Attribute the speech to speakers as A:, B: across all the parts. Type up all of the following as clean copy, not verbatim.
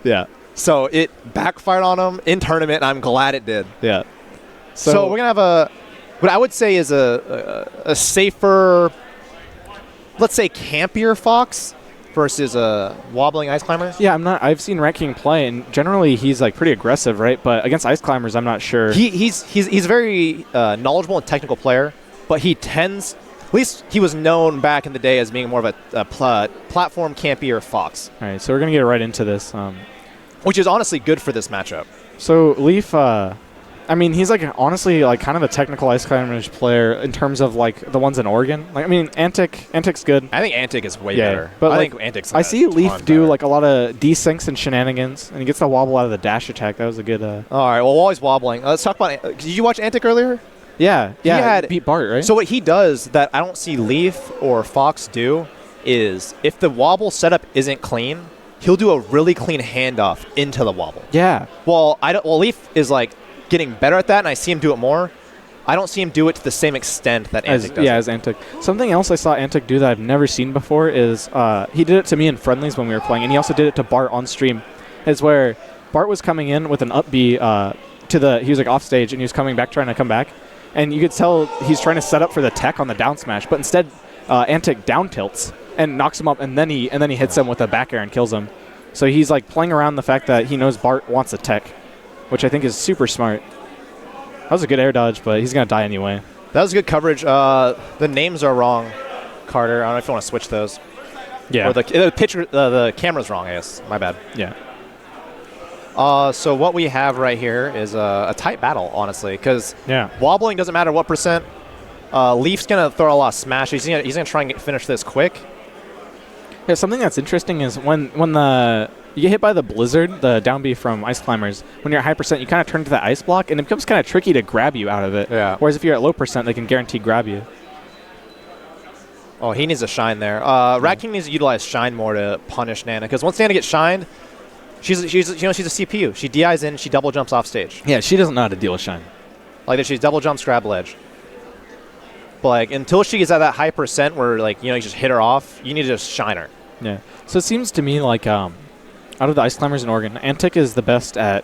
A: Yeah.
B: So it backfired on him in tournament, and I'm glad it did.
A: Yeah.
B: So we're going to have what I would say is a safer, let's say, campier Fox versus a wobbling Ice Climber.
A: Yeah, I've seen Ratking play, and generally he's like pretty aggressive, right? But against Ice Climbers, I'm not sure.
B: He's a very knowledgeable and technical player, but he tends, at least he was known back in the day as being more of a platform campier Fox.
A: All right, so we're going to get right into this.
B: Which is honestly good for this matchup.
A: So Leaf, I mean, he's like honestly like kind of a technical Ice Climbers player in terms of like the ones in Oregon. Like, I mean, Antic's good.
B: I think Antic is way better.
A: But
B: I
A: like,
B: think Antic's
A: I see Leaf do like a lot of desyncs and shenanigans, and he gets the wobble out of the dash attack. That was a good.
B: All right, well, while he's wobbling, let's talk about. Did you watch Antic earlier?
A: Yeah,
B: He had
A: beat Bart, right?
B: So what he does that I don't see Leaf or Fox do is if the wobble setup isn't clean, he'll do a really clean handoff into the wobble.
A: Yeah.
B: Well, Leaf is like getting better at that, and I see him do it more. I don't see him do it to the same extent that Antic does.
A: Yeah, as Antic. Something else I saw Antic do that I've never seen before is he did it to me in friendlies when we were playing, and he also did it to Bart on stream. Is where Bart was coming in with an up B he was like off stage, and he was coming back trying to come back, and you could tell he's trying to set up for the tech on the down smash, but instead Antic down tilts and knocks him up, and then he hits him with a back air and kills him. So he's like playing around the fact that he knows Bart wants a tech, which I think is super smart. That was a good air dodge, but he's going to die anyway.
B: That was good coverage. The names are wrong, Carter. I don't know if you want to switch those.
A: Yeah.
B: Or the camera's wrong, I guess. My bad.
A: Yeah.
B: So what we have right here is a tight battle, honestly, because wobbling doesn't matter what percent. Leaf's going to throw a lot of smashes. He's going to try and finish this quick.
A: Yeah, something that's interesting is when you get hit by the blizzard, the down B from Ice Climbers, when you're at high percent, you kind of turn to the ice block, and it becomes kind of tricky to grab you out of it.
B: Yeah.
A: Whereas if you're at low percent, they can guarantee grab you.
B: Oh, he needs to shine there. Ratking needs to utilize shine more to punish Nana, because once Nana gets shined, she's a CPU. She DIs in, she double jumps off stage.
A: Yeah, she doesn't know how to deal with shine.
B: Like that, she's double jumps, grab ledge. But like until she gets at that high percent where like you just hit her off, you need to just shine her.
A: Yeah. So it seems to me like out of the Ice Climbers in Oregon, Antic is the best at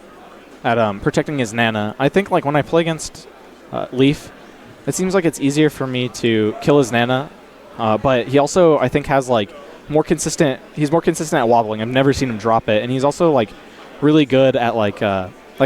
A: protecting his Nana. I think like when I play against Leaf, it seems like it's easier for me to kill his Nana, but he also I think has like more consistent. He's more consistent at wobbling. I've never seen him drop it, and he's also like really good at like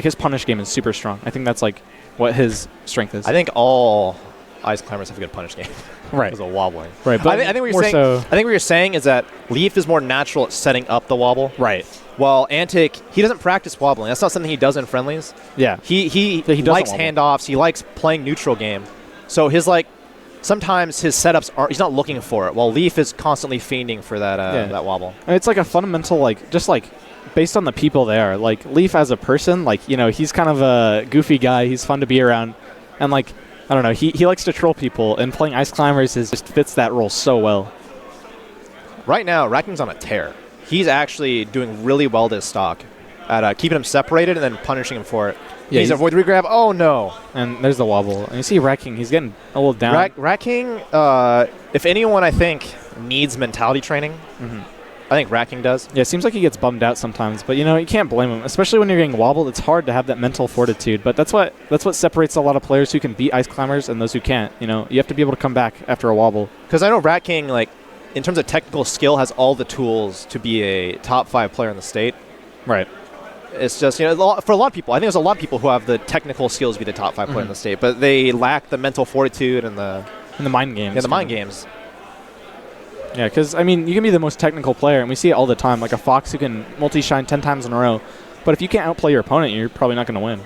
A: his punish game is super strong. I think that's like what his strength is.
B: I think all Ice Climbers have a good punish game.
A: Right.
B: Because of wobbling.
A: Right. But
B: I think what you're saying is that Leaf is more natural at setting up the wobble.
A: Right.
B: While Antic, he doesn't practice wobbling. That's not something he does in friendlies.
A: Yeah.
B: He likes handoffs. He likes playing neutral game. So sometimes his setups he's not looking for it, while Leaf is constantly fiending for that wobble.
A: And it's like a fundamental, like, just like based on the people there. Like, Leaf as a person, like, he's kind of a goofy guy. He's fun to be around. And, like, I don't know, he likes to troll people, and playing Ice Climbers just fits that role so well.
B: Right now, Racking's on a tear. He's actually doing really well this stock at keeping him separated and then punishing him for it. Yeah, he's avoid regrab. Oh, no.
A: And there's the wobble. And you see Ratking, he's getting a little down.
B: Ratking, if anyone, I think, needs mentality training, I think Ratking does.
A: Yeah, it seems like he gets bummed out sometimes, but you can't blame him. Especially when you're getting wobbled, it's hard to have that mental fortitude. But that's what separates a lot of players who can beat Ice Climbers and those who can't. You have to be able to come back after a wobble.
B: Because I know Ratking, like, in terms of technical skill, has all the tools to be a top 5 player in the state.
A: Right.
B: It's just, for a lot of people, I think there's a lot of people who have the technical skills to be the top 5 player in the state, but they lack the mental fortitude and the
A: mind games.
B: Yeah, the mind games.
A: Yeah, because, you can be the most technical player, and we see it all the time, like a Fox who can multi-shine 10 times in a row. But if you can't outplay your opponent, you're probably not going to win.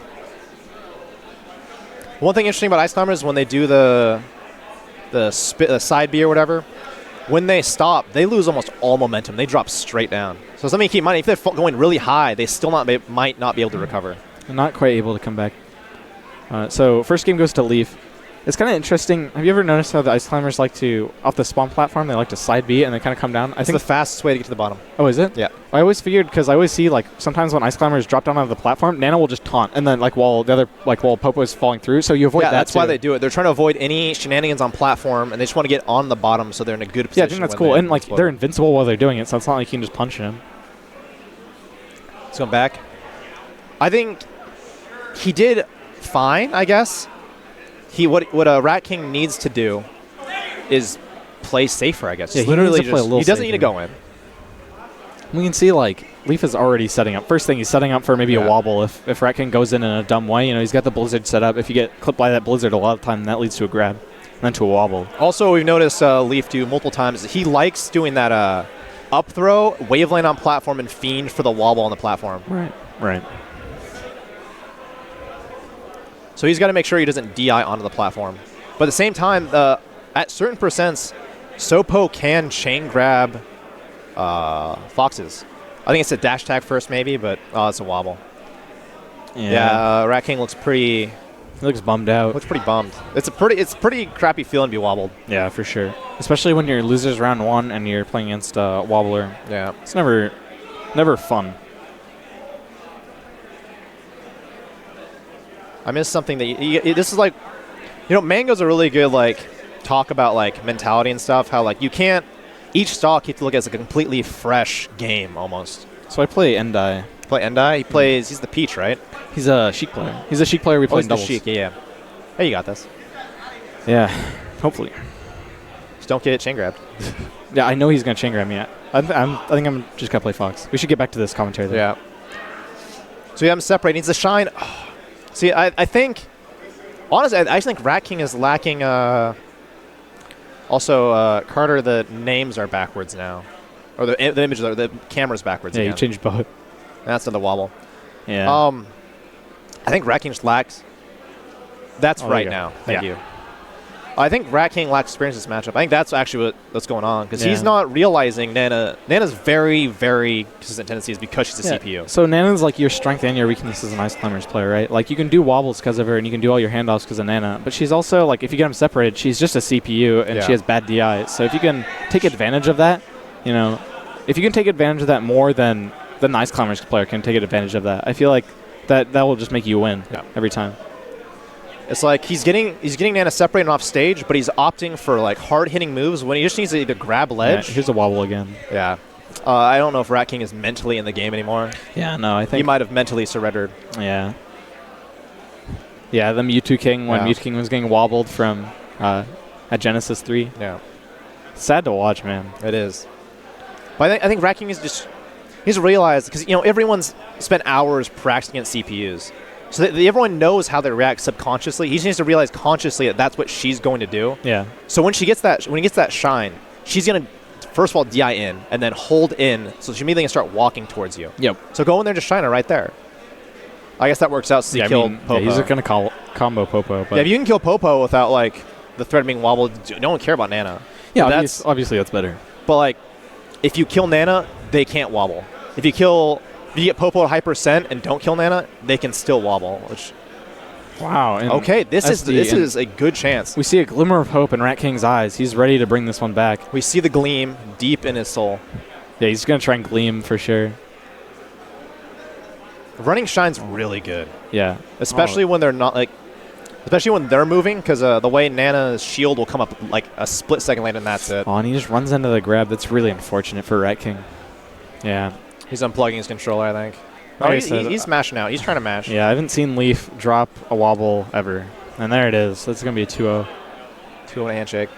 B: One thing interesting about Ice Climbers is when they do the side B or whatever, when they stop, they lose almost all momentum. They drop straight down. So something to keep in mind, if they're going really high, they still might not be able to recover.
A: They're not quite able to come back. So first game goes to Leaf. It's kind of interesting. Have you ever noticed how the Ice Climbers like to, off the spawn platform, they like to side B and they kind of come down?
B: I think the fastest way to get to the bottom.
A: Oh, is it?
B: Yeah.
A: I always figured, because I always see, like, sometimes when Ice Climbers drop down out of the platform, Nana will just taunt, and then, like, while Popo is falling through, so you avoid that,
B: Yeah, that's why they do it. They're trying to avoid any shenanigans on platform, and they just want to get on the bottom so they're in a good position.
A: Yeah, I think that's cool. And, like, they're invincible while they're doing it, so it's not like you can just punch him.
B: He's going back. I think he did fine, I guess. What Ratking needs to do is play safer, I guess.
A: Yeah,
B: Literally,
A: he
B: doesn't need to go in.
A: We can see, like, Leaf is already setting up. First thing, he's setting up for maybe a wobble. If Ratking goes in a dumb way, he's got the blizzard set up. If you get clipped by that blizzard, a lot of time that leads to a grab, and then to a wobble.
B: Also, we've noticed Leaf do multiple times. He likes doing that up throw, wave lane on platform, and fiend for the wobble on the platform.
A: Right.
B: So he's got to make sure he doesn't DI onto the platform. But at the same time, at certain percents, Sopo can chain grab Foxes. I think it's a dash tag first maybe, but it's a wobble. Yeah, Rat King looks pretty...
A: He looks bummed out.
B: Looks pretty bummed. It's pretty crappy feeling to be wobbled.
A: Yeah, for sure. Especially when you're losers round 1 and you're playing against a wobbler.
B: Yeah.
A: It's never fun.
B: I miss something that this is like, Mango's a really good talk about mentality and stuff. How you can't, each stock you have to look at as a completely fresh game almost.
A: So I play Endai.
B: Play Endai. He's the Peach, right?
A: He's a Sheik player. He's a Sheik player we play in doubles.
B: Sheik, yeah. Hey, you got this.
A: Yeah, hopefully.
B: Just don't get chain grabbed.
A: Yeah, I know he's gonna chain grab me. I think I'm just gonna play Fox. We should get back to this commentary though.
B: Yeah. So you have him separate. He needs to shine. Oh. See, I think, honestly, I just think Rat King is lacking. Also, Carter, the names are backwards now, or the images are, the camera's backwards.
A: Yeah,
B: again.
A: you changed both.
B: That's another wobble.
A: Yeah.
B: I think Rat King just lacks. That's right now. Thank you. I think Rat King lacks experience in this matchup. I think that's actually what's going on because he's not realizing Nana's very, very consistent tendencies because she's a CPU.
A: So Nana's your strength and your weakness as an Ice Climbers player, right? You can do wobbles because of her and you can do all your handoffs because of Nana. But she's also, if you get them separated, she's just a CPU and she has bad DI. So if you can take advantage of that, if you can take advantage of that more than the Ice Climbers player can take advantage of that, I feel like that will just make you win every time.
B: It's he's getting Nana separated off stage, but he's opting for hard-hitting moves when he just needs to either grab ledge.
A: Yeah, here's a wobble again.
B: Yeah. I don't know if Rat King is mentally in the game anymore.
A: Yeah, no, I think...
B: He might have mentally surrendered.
A: Yeah. Yeah, the Mewtwo King, when Mewtwo King was getting wobbled from at Genesis 3.
B: Yeah.
A: Sad to watch, man.
B: It is. But I think Rat King is just... He's realized, because, everyone's spent hours practicing against CPUs. So everyone knows how they react subconsciously. He just needs to realize consciously that that's what she's going to do.
A: Yeah.
B: So when he gets that shine, she's going to first of all DI in and then hold in, so she immediately can start walking towards you.
A: Yep.
B: So go in there and just shine her right there. I guess that works out since he killed Popo.
A: Yeah, he's going to combo Popo. But
B: yeah, if you can kill Popo without the threat being wobbled, no one care about Nana.
A: Yeah, obviously that's better.
B: But if you kill Nana, they can't wobble. If you get Popo at high percent and don't kill Nana, they can still wobble. Which,
A: wow.
B: Okay, this is a good chance.
A: We see a glimmer of hope in Rat King's eyes. He's ready to bring this one back.
B: We see the gleam deep in his soul.
A: Yeah, he's going to try and gleam for sure.
B: Running shine's really good.
A: Yeah.
B: Especially when they're not especially when they're moving, because the way Nana's shield will come up a split second later and that's it.
A: Oh, and he just runs into the grab. That's really unfortunate for Rat King. Yeah.
B: He's unplugging his controller, I think. Oh, he's mashing out. He's trying to mash.
A: Yeah, I haven't seen Leaf drop a wobble ever. And there it is. That's going to be a 2-0.
B: 2-0 handshake.